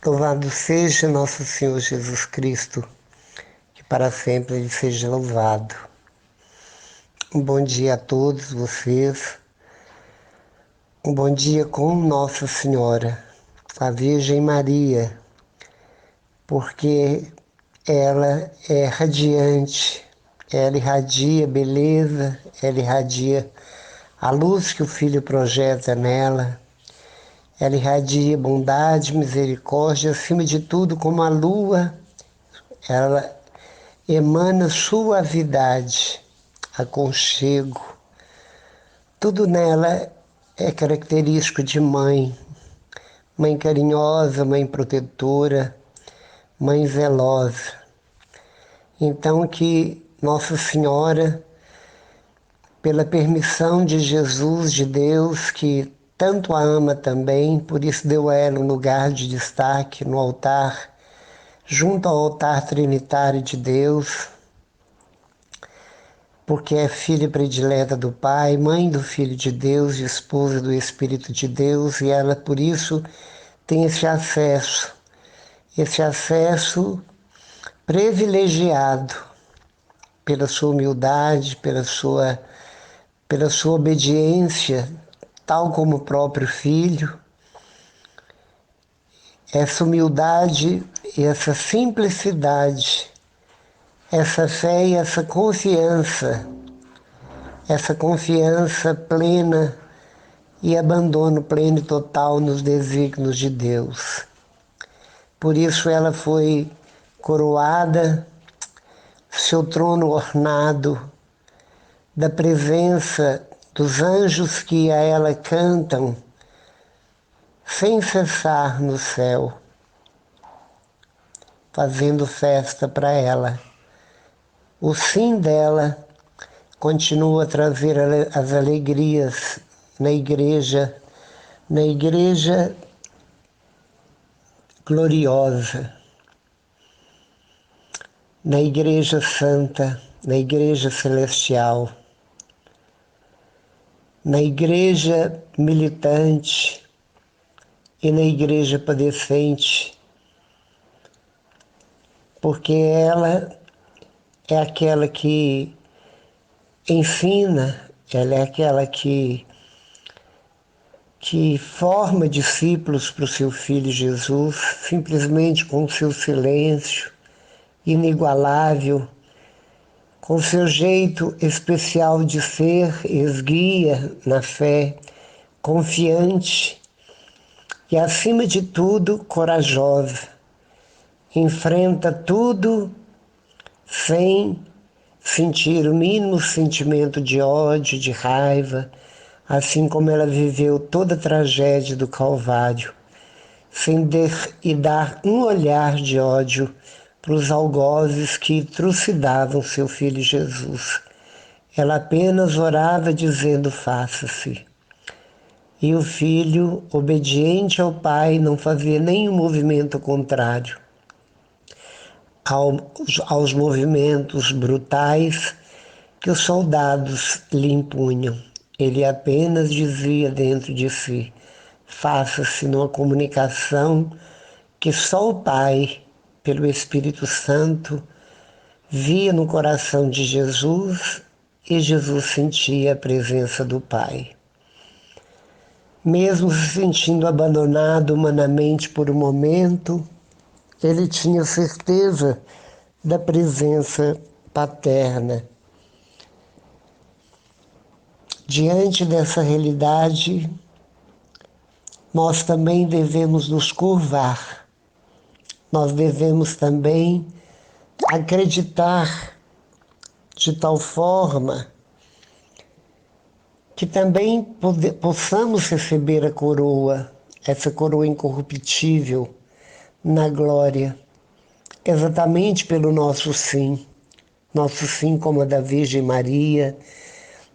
Louvado seja nosso Senhor Jesus Cristo, que para sempre Ele seja louvado. Um bom dia a todos vocês. Um bom dia com Nossa Senhora, a Virgem Maria, porque ela é radiante, ela irradia beleza, ela irradia a luz que o Filho projeta nela, ela irradia bondade, misericórdia, acima de tudo, como a lua, ela emana suavidade, aconchego. Tudo nela é característico de mãe. Mãe carinhosa, mãe protetora, mãe zelosa. Então que Nossa Senhora, pela permissão de Jesus, de Deus, que tanto a ama também, por isso deu a ela um lugar de destaque no altar, junto ao altar trinitário de Deus, porque é filha predileta do Pai, mãe do Filho de Deus e esposa do Espírito de Deus, e ela por isso tem esse acesso privilegiado pela sua humildade, pela sua obediência, tal como o próprio Filho. Essa humildade e essa simplicidade, essa fé e essa confiança plena e abandono pleno e total nos desígnios de Deus. Por isso ela foi coroada, seu trono ornado da presença dos anjos que a ela cantam sem cessar no céu, fazendo festa para ela. O sim dela continua a trazer as alegrias na igreja gloriosa, na igreja santa, na igreja celestial, na igreja militante e na igreja padecente, porque ela é aquela que ensina, ela é aquela que forma discípulos para o seu Filho Jesus, simplesmente com o seu silêncio inigualável, com o seu jeito especial de ser, esguia na fé, confiante e, acima de tudo, corajosa. Enfrenta tudo sem sentir o mínimo sentimento de ódio, de raiva, assim como ela viveu toda a tragédia do Calvário, sem dar um olhar de ódio para os algozes que trucidavam seu filho Jesus. Ela apenas orava dizendo: faça-se. E o filho, obediente ao Pai, não fazia nenhum movimento contrário aos movimentos brutais que os soldados lhe impunham. Ele apenas dizia dentro de si: faça-se, numa comunicação que só o Pai, pelo Espírito Santo, via no coração de Jesus, e Jesus sentia a presença do Pai. Mesmo se sentindo abandonado humanamente por um momento, ele tinha certeza da presença paterna. Diante dessa realidade, nós também devemos nos curvar. Nós devemos também acreditar de tal forma que também possamos receber a coroa, essa coroa incorruptível, na glória, exatamente pelo nosso sim como a da Virgem Maria,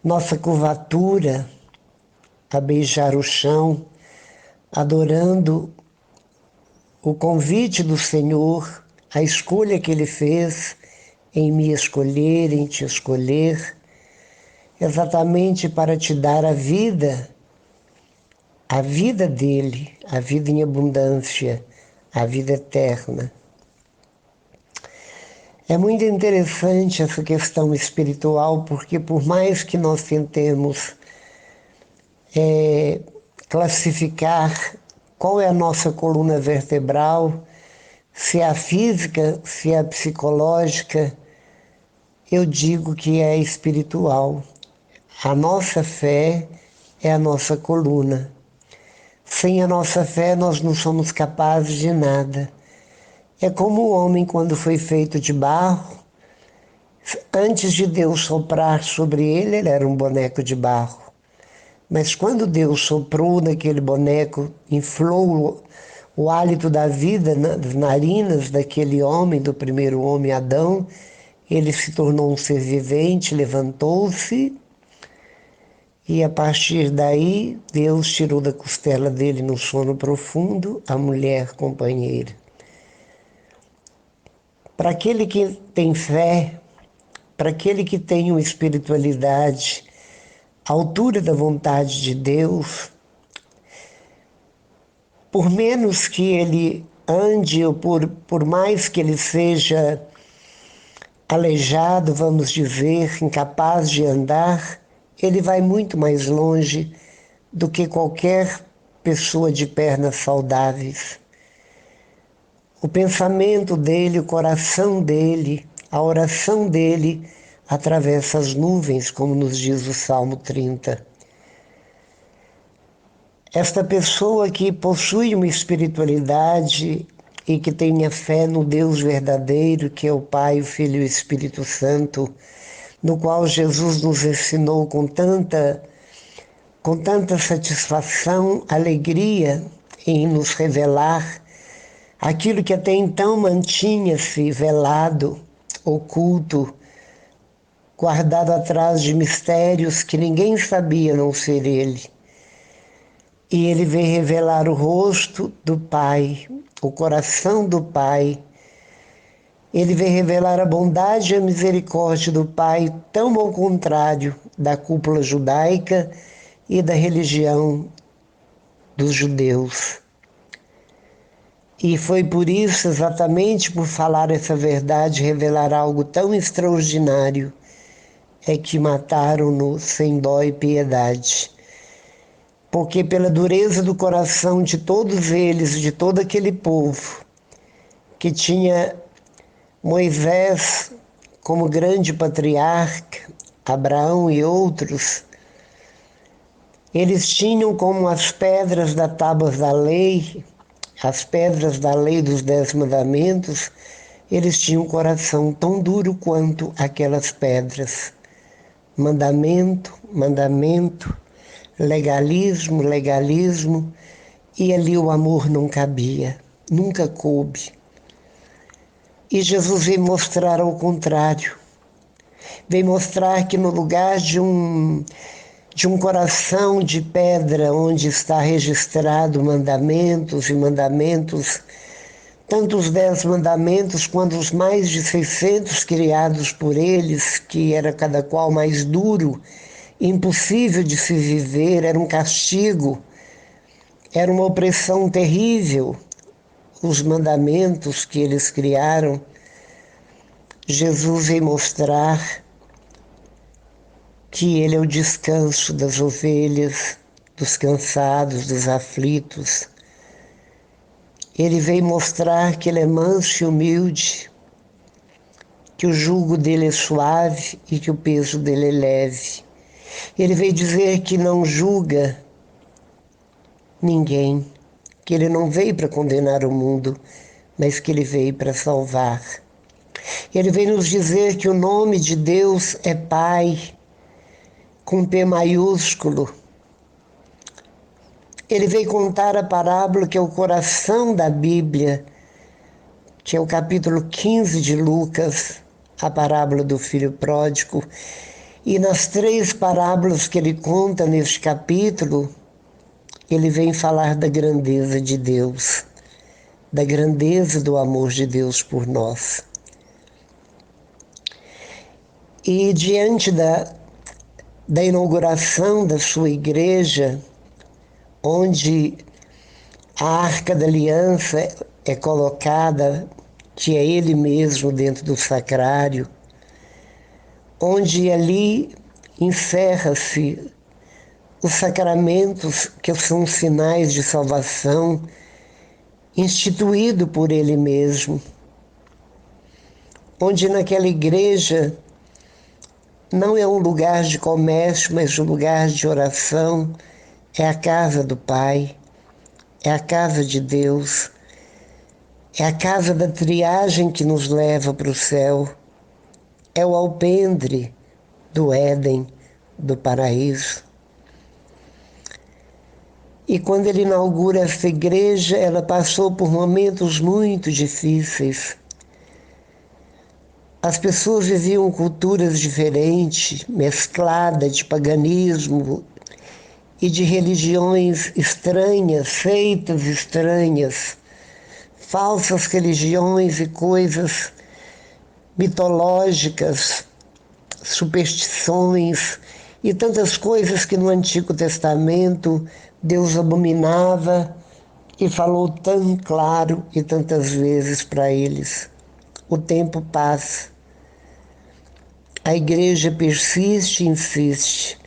nossa curvatura a beijar o chão, adorando o convite do Senhor, a escolha que Ele fez em me escolher, em te escolher, exatamente para te dar a vida dele, a vida em abundância, a vida eterna. É muito interessante essa questão espiritual, porque por mais que nós tentemos classificar qual é a nossa coluna vertebral, se é a física, se é a psicológica, eu digo que é espiritual. A nossa fé é a nossa coluna. Sem a nossa fé, nós não somos capazes de nada. É como o homem, quando foi feito de barro, antes de Deus soprar sobre ele, ele era um boneco de barro. Mas quando Deus soprou naquele boneco, inflou o hálito da vida nas narinas daquele homem, do primeiro homem, Adão, ele se tornou um ser vivente, levantou-se, e a partir daí Deus tirou da costela dele no sono profundo a mulher companheira. Para aquele que tem fé, para aquele que tem uma espiritualidade à altura da vontade de Deus, por menos que ele ande, ou por mais que ele seja aleijado, vamos dizer, incapaz de andar, ele vai muito mais longe do que qualquer pessoa de pernas saudáveis. O pensamento dele, o coração dele, a oração dele atravessa as nuvens, como nos diz o Salmo 30. Esta pessoa que possui uma espiritualidade e que tenha fé no Deus verdadeiro, que é o Pai, o Filho e o Espírito Santo, no qual Jesus nos ensinou com tanta satisfação, alegria em nos revelar aquilo que até então mantinha-se velado, oculto, guardado atrás de mistérios que ninguém sabia a não ser Ele. E Ele veio revelar o rosto do Pai, o coração do Pai. Ele veio revelar a bondade e a misericórdia do Pai, tão ao contrário da cúpula judaica e da religião dos judeus. E foi por isso, exatamente por falar essa verdade, revelar algo tão extraordinário, é que mataram-no sem dó e piedade. Porque pela dureza do coração de todos eles, de todo aquele povo, que tinha Moisés como grande patriarca, Abraão e outros, eles tinham como as pedras da tábua da lei, as pedras da lei dos 10 mandamentos, eles tinham um coração tão duro quanto aquelas pedras. Mandamento, mandamento, legalismo, legalismo, e ali o amor não cabia, nunca coube. E Jesus veio mostrar ao contrário, veio mostrar que no lugar de um coração de pedra, onde está registrado mandamentos e mandamentos, tanto os 10 mandamentos quanto os mais de 600 criados por eles, que era cada qual mais duro, impossível de se viver, era um castigo, era uma opressão terrível, os mandamentos que eles criaram. Jesus veio mostrar que Ele é o descanso das ovelhas, dos cansados, dos aflitos. Ele veio mostrar que Ele é manso e humilde, que o jugo dele é suave e que o peso dele é leve. Ele veio dizer que não julga ninguém, que Ele não veio para condenar o mundo, mas que Ele veio para salvar. Ele veio nos dizer que o nome de Deus é Pai, com P maiúsculo. Ele veio contar a parábola que é o coração da Bíblia, que é o capítulo 15 de Lucas, a parábola do filho pródigo. E nas 3 parábolas que ele conta neste capítulo, ele vem falar da grandeza de Deus, da grandeza do amor de Deus por nós. E diante da inauguração da sua igreja, onde a Arca da Aliança é colocada, que é ele mesmo dentro do sacrário, onde ali encerra-se os sacramentos que são sinais de salvação instituído por ele mesmo, onde naquela igreja não é um lugar de comércio, mas um lugar de oração, é a casa do Pai, é a casa de Deus, é a casa da triagem que nos leva para o céu, é o alpendre do Éden, do paraíso. E quando ele inaugura essa igreja, ela passou por momentos muito difíceis. As pessoas viviam culturas diferentes, mescladas de paganismo e de religiões estranhas, seitas estranhas, falsas religiões e coisas mitológicas, superstições e tantas coisas que no Antigo Testamento Deus abominava e falou tão claro e tantas vezes para eles. O tempo passa. A igreja persiste e insiste,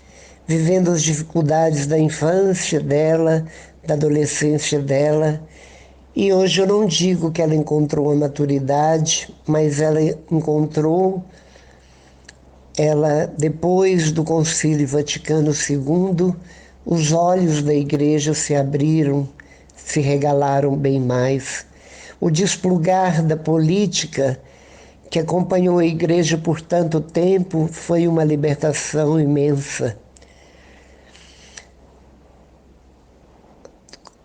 vivendo as dificuldades da infância dela, da adolescência dela. E hoje eu não digo que ela encontrou a maturidade, mas depois do Concílio Vaticano II, os olhos da igreja se abriram, se regalaram bem mais. O desplugar da política que acompanhou a igreja por tanto tempo foi uma libertação imensa.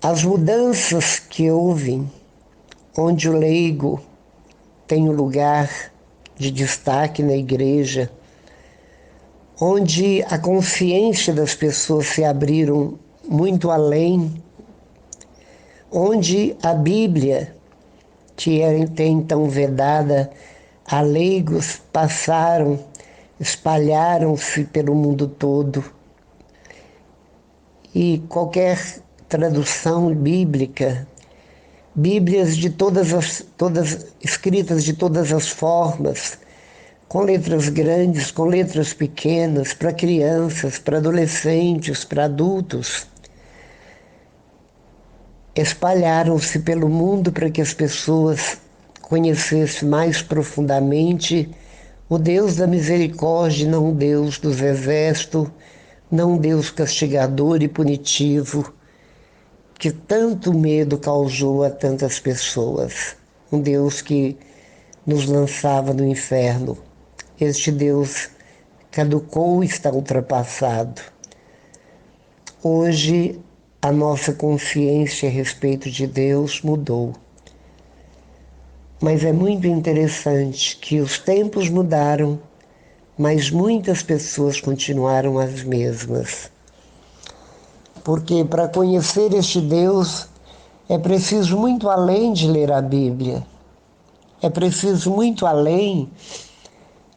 As mudanças que houve, onde o leigo tem um lugar de destaque na igreja, onde a consciência das pessoas se abriram muito além, onde a Bíblia, que era até então vedada a leigos, espalharam-se pelo mundo todo. E qualquer tradução bíblica, Bíblias de escritas de todas as formas, com letras grandes, com letras pequenas, para crianças, para adolescentes, para adultos, espalharam-se pelo mundo para que as pessoas conhecessem mais profundamente o Deus da misericórdia, não o Deus dos exércitos, não um Deus castigador e punitivo, que tanto medo causou a tantas pessoas. Um Deus que nos lançava no inferno. Este Deus caducou e está ultrapassado. Hoje, a nossa consciência a respeito de Deus mudou. Mas é muito interessante que os tempos mudaram, mas muitas pessoas continuaram as mesmas. Porque para conhecer este Deus é preciso muito além de ler a Bíblia. É preciso muito além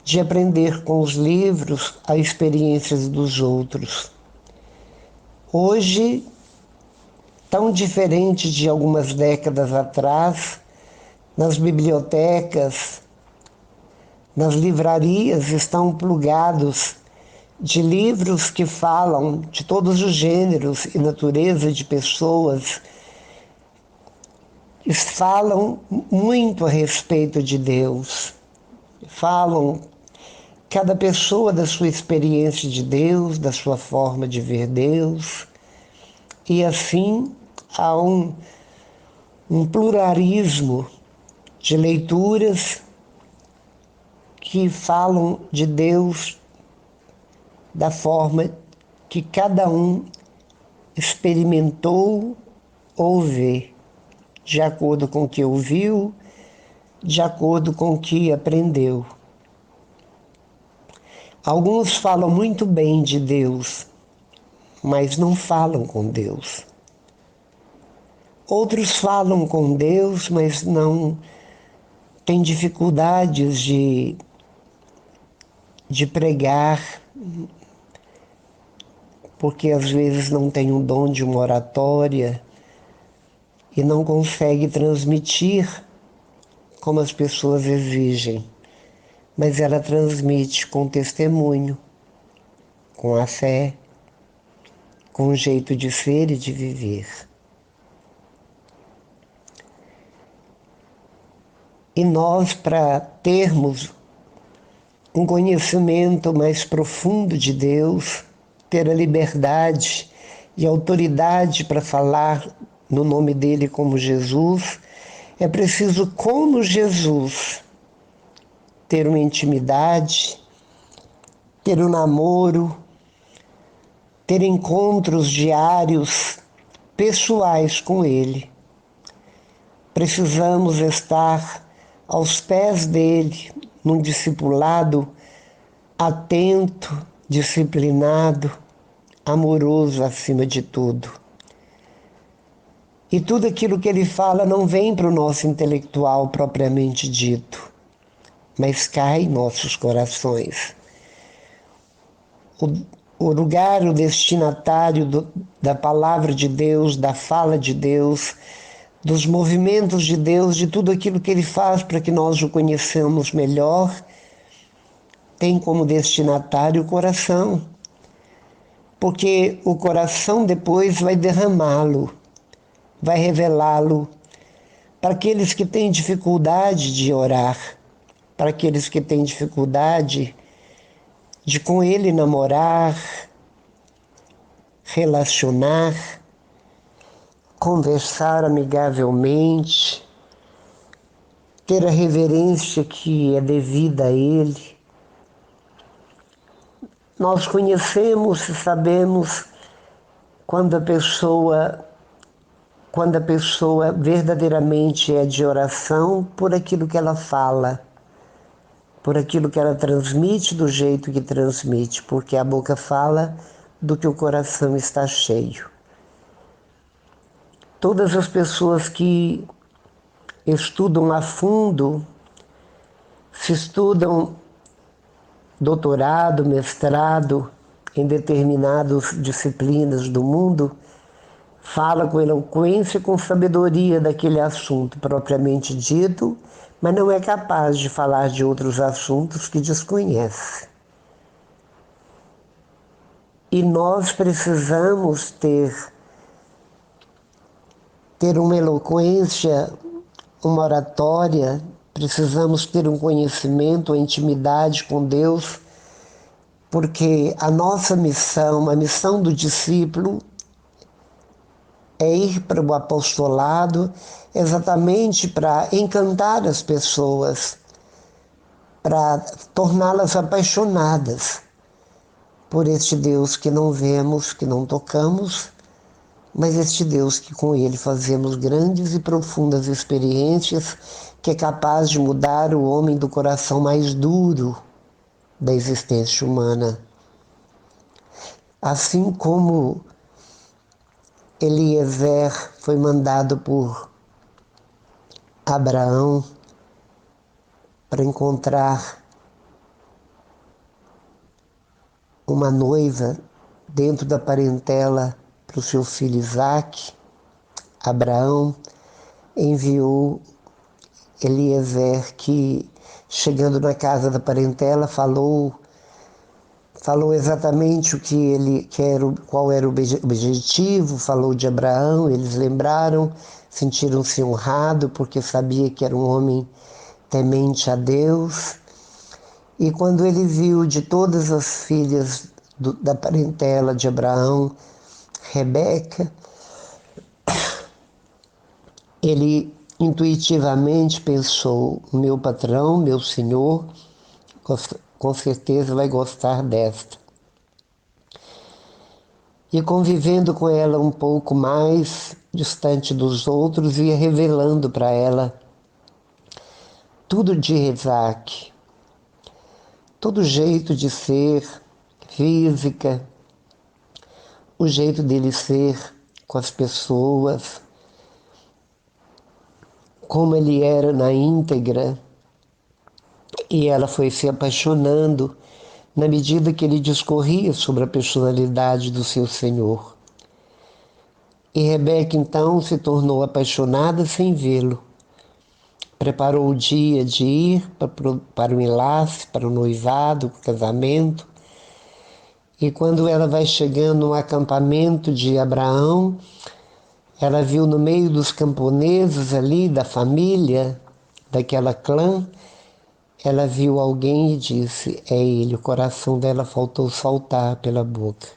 de aprender com os livros as experiências dos outros. Hoje, tão diferente de algumas décadas atrás, nas bibliotecas, nas livrarias estão plugados de livros que falam de todos os gêneros e natureza de pessoas, falam muito a respeito de Deus, falam cada pessoa da sua experiência de Deus, da sua forma de ver Deus, e assim há um pluralismo de leituras que falam de Deus da forma que cada um experimentou ou vê, de acordo com o que ouviu, de acordo com o que aprendeu. Alguns falam muito bem de Deus, mas não falam com Deus. Outros falam com Deus, mas não têm dificuldades de pregar, porque às vezes não tem um dom de uma oratória e não consegue transmitir como as pessoas exigem, mas ela transmite com testemunho, com a fé, com o jeito de ser e de viver. E nós, para termos um conhecimento mais profundo de Deus, ter a liberdade e autoridade para falar no nome dele como Jesus, é preciso, como Jesus, ter uma intimidade, ter um namoro, ter encontros diários, pessoais com ele. Precisamos estar aos pés dele, num discipulado atento, disciplinado, amoroso acima de tudo. E tudo aquilo que ele fala não vem para o nosso intelectual propriamente dito, mas cai em nossos corações. O lugar, o destinatário da palavra de Deus, da fala de Deus, dos movimentos de Deus, de tudo aquilo que ele faz para que nós o conheçamos melhor, tem como destinatário o coração. Porque o coração depois vai derramá-lo, vai revelá-lo para aqueles que têm dificuldade de orar, para aqueles que têm dificuldade de com ele namorar, relacionar, conversar amigavelmente, ter a reverência que é devida a ele. Nós conhecemos e sabemos quando a pessoa verdadeiramente é de oração por aquilo que ela fala, por aquilo que ela transmite do jeito que transmite, porque a boca fala do que o coração está cheio. Todas as pessoas que estudam a fundo, se estudam doutorado, mestrado em determinadas disciplinas do mundo, fala com eloquência e com sabedoria daquele assunto propriamente dito, mas não é capaz de falar de outros assuntos que desconhece. E nós precisamos ter uma eloquência, uma oratória, precisamos ter um conhecimento, uma intimidade com Deus, porque a nossa missão, a missão do discípulo, é ir para o apostolado exatamente para encantar as pessoas, para torná-las apaixonadas por este Deus que não vemos, que não tocamos, mas este Deus que com ele fazemos grandes e profundas experiências, que é capaz de mudar o homem do coração mais duro da existência humana. Assim como Eliezer foi mandado por Abraão para encontrar uma noiva dentro da parentela para o seu filho Isaque, Abraão enviou Eliezer, que chegando na casa da parentela falou exatamente qual era o objetivo, falou de Abraão, eles lembraram, sentiram-se honrados porque sabia que era um homem temente a Deus. E quando ele viu de todas as filhas da parentela de Abraão, Rebeca, ele intuitivamente pensou: meu patrão, meu senhor, com certeza vai gostar desta. E convivendo com ela um pouco mais distante dos outros, ia revelando para ela tudo de Isaac, todo jeito de ser, física, o jeito dele ser com as pessoas, como ele era na íntegra. E ela foi se apaixonando na medida que ele discorria sobre a personalidade do seu Senhor. E Rebeca então se tornou apaixonada sem vê-lo. Preparou o dia de ir para o enlace, para o noivado, o casamento. E quando ela vai chegando no acampamento de Abraão, ela viu no meio dos camponeses ali, da família, daquela clã, ela viu alguém e disse, é ele. O coração dela faltou saltar pela boca.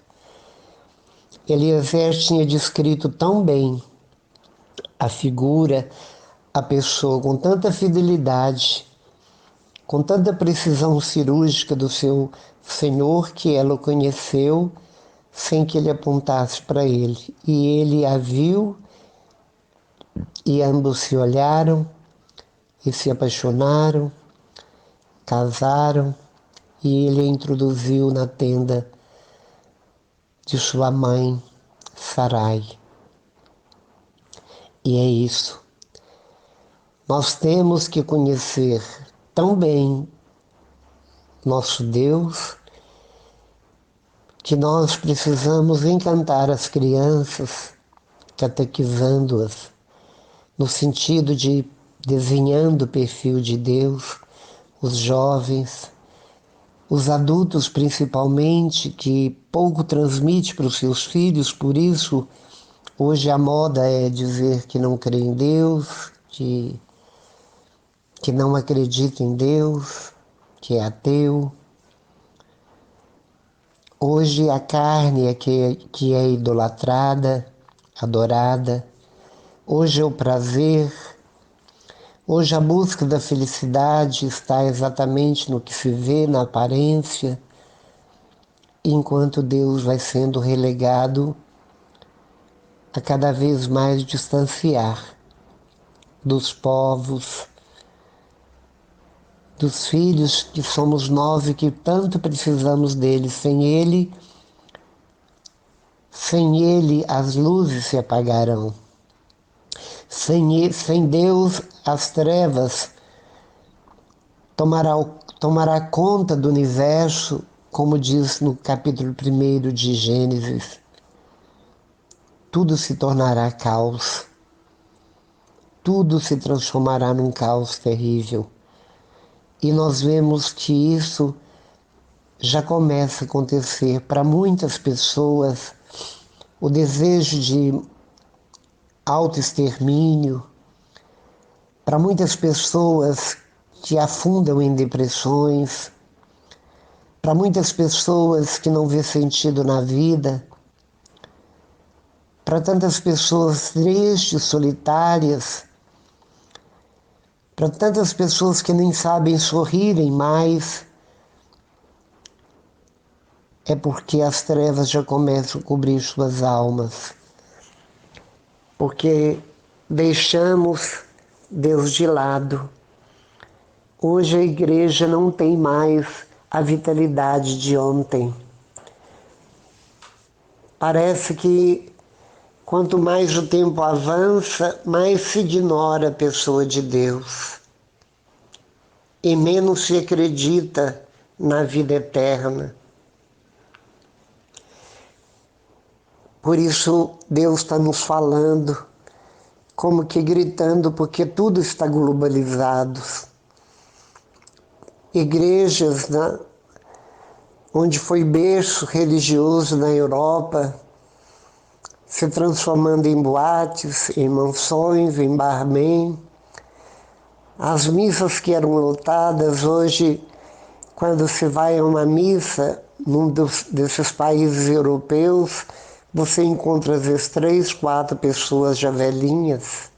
Eliezer tinha descrito tão bem a figura, a pessoa, com tanta fidelidade, com tanta precisão cirúrgica do seu Senhor, que ela o conheceu sem que ele apontasse para ele. E ele a viu, e ambos se olharam e se apaixonaram, casaram, e ele a introduziu na tenda de sua mãe, Sarai. E é isso. Nós temos que conhecer tão bem nosso Deus que nós precisamos encantar as crianças, catequizando-as, no sentido de desenhando o perfil de Deus, os jovens, os adultos principalmente, que pouco transmite para os seus filhos, por isso hoje a moda é dizer que não crê em Deus, que não acredita em Deus, que é ateu. Hoje a carne é que é idolatrada, adorada. Hoje é o prazer. Hoje a busca da felicidade está exatamente no que se vê, na aparência, enquanto Deus vai sendo relegado a cada vez mais distanciar dos povos, dos filhos que somos nós e que tanto precisamos dele. Sem ele as luzes se apagarão. Sem Deus as trevas tomará conta do universo, como diz no capítulo 1 de Gênesis. Tudo se tornará caos. Tudo se transformará num caos terrível. E nós vemos que isso já começa a acontecer para muitas pessoas. O desejo de autoextermínio, para muitas pessoas que afundam em depressões, para muitas pessoas que não vê sentido na vida, para tantas pessoas tristes, solitárias, para tantas pessoas que nem sabem sorrirem mais, é porque as trevas já começam a cobrir suas almas. Porque deixamos Deus de lado. Hoje a igreja não tem mais a vitalidade de ontem. Parece que quanto mais o tempo avança, mais se ignora a pessoa de Deus e menos se acredita na vida eterna. Por isso Deus está nos falando, como que gritando, porque tudo está globalizado. Igrejas, né, onde foi berço religioso na Europa, se transformando em boates, em mansões, em barman. As missas que eram lotadas, hoje, quando se vai a uma missa num desses países europeus, você encontra às vezes 3, 4 pessoas já velhinhas.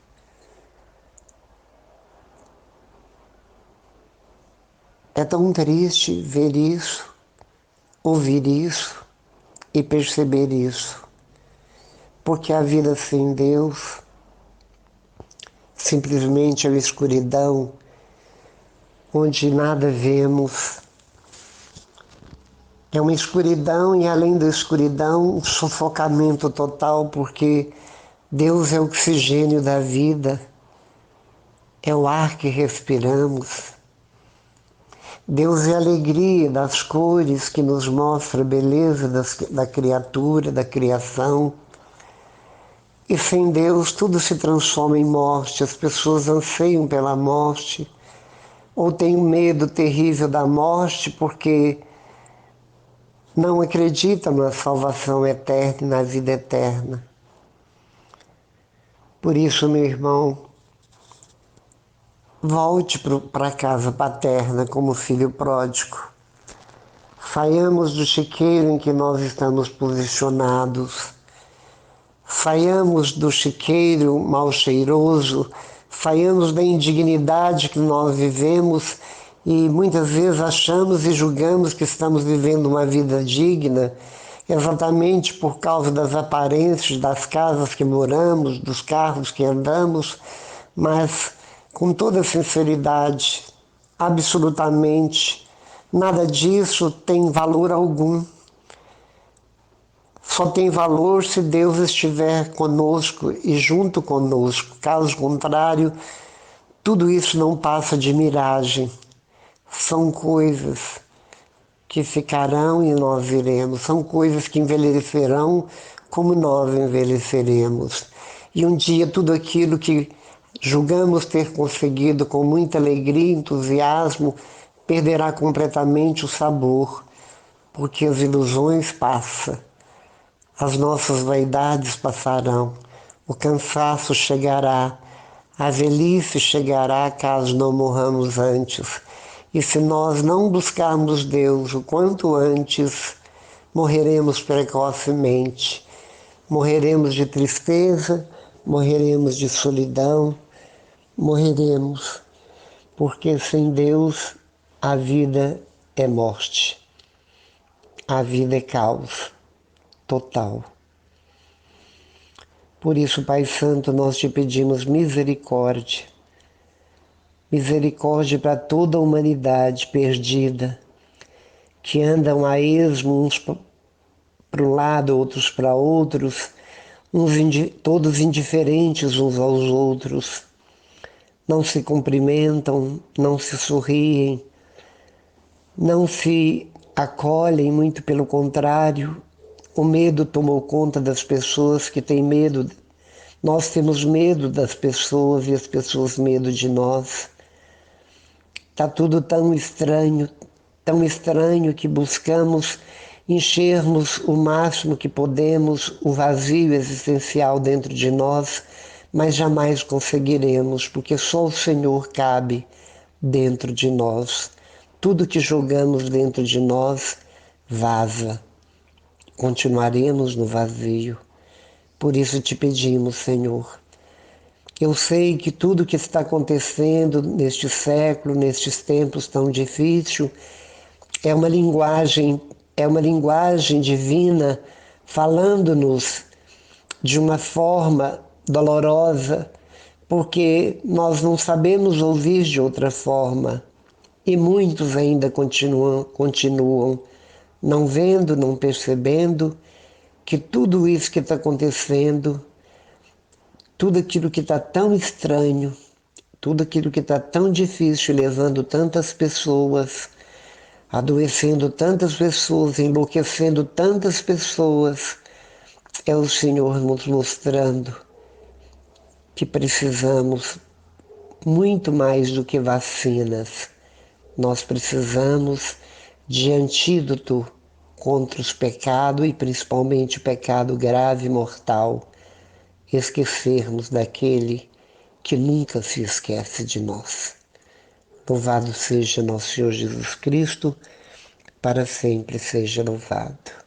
É tão triste ver isso, ouvir isso e perceber isso. Porque a vida sem Deus simplesmente é uma escuridão onde nada vemos. É uma escuridão e, além da escuridão, um sufocamento total, porque Deus é o oxigênio da vida, é o ar que respiramos. Deus é a alegria das cores que nos mostra a beleza da criatura, da criação. E sem Deus tudo se transforma em morte, as pessoas anseiam pela morte, ou têm um medo terrível da morte porque não acreditam na salvação eterna e na vida eterna. Por isso, meu irmão, volte para a casa paterna como filho pródigo. Saiamos do chiqueiro em que nós estamos posicionados. Saiamos do chiqueiro mal cheiroso, saiamos da indignidade que nós vivemos e muitas vezes achamos e julgamos que estamos vivendo uma vida digna exatamente por causa das aparências das casas que moramos, dos carros que andamos, mas com toda sinceridade, absolutamente, nada disso tem valor algum. Só tem valor se Deus estiver conosco e junto conosco. Caso contrário, tudo isso não passa de miragem. São coisas que ficarão e nós iremos. São coisas que envelhecerão como nós envelheceremos. E um dia tudo aquilo que julgamos ter conseguido com muita alegria e entusiasmo perderá completamente o sabor, porque as ilusões passam. As nossas vaidades passarão, o cansaço chegará, a velhice chegará caso não morramos antes. E se nós não buscarmos Deus o quanto antes, morreremos precocemente. Morreremos de tristeza, morreremos de solidão, morreremos, porque sem Deus a vida é morte, a vida é caos total. Por isso, Pai Santo, nós te pedimos misericórdia. Misericórdia para toda a humanidade perdida, que andam a esmo, uns para um lado, outros para outros, todos indiferentes uns aos outros. Não se cumprimentam, não se sorriem, não se acolhem, muito pelo contrário. O medo tomou conta das pessoas que têm medo. Nós temos medo das pessoas e as pessoas medo de nós. Está tudo tão estranho que buscamos enchermos o máximo que podemos o vazio existencial dentro de nós, mas jamais conseguiremos, porque só o Senhor cabe dentro de nós. Tudo que jogamos dentro de nós vaza. Continuaremos no vazio. Por isso te pedimos, Senhor. Eu sei que tudo que está acontecendo neste século, nestes tempos tão difíceis, é uma linguagem divina falando-nos de uma forma dolorosa, porque nós não sabemos ouvir de outra forma. E muitos ainda continuam não vendo, não percebendo que tudo isso que está acontecendo, tudo aquilo que está tão estranho, tudo aquilo que está tão difícil, levando tantas pessoas, adoecendo tantas pessoas, enlouquecendo tantas pessoas, é o Senhor nos mostrando que precisamos muito mais do que vacinas. Nós precisamos de antídoto contra os pecados e principalmente o pecado grave e mortal, esquecermos daquele que nunca se esquece de nós. Louvado seja nosso Senhor Jesus Cristo, para sempre seja louvado.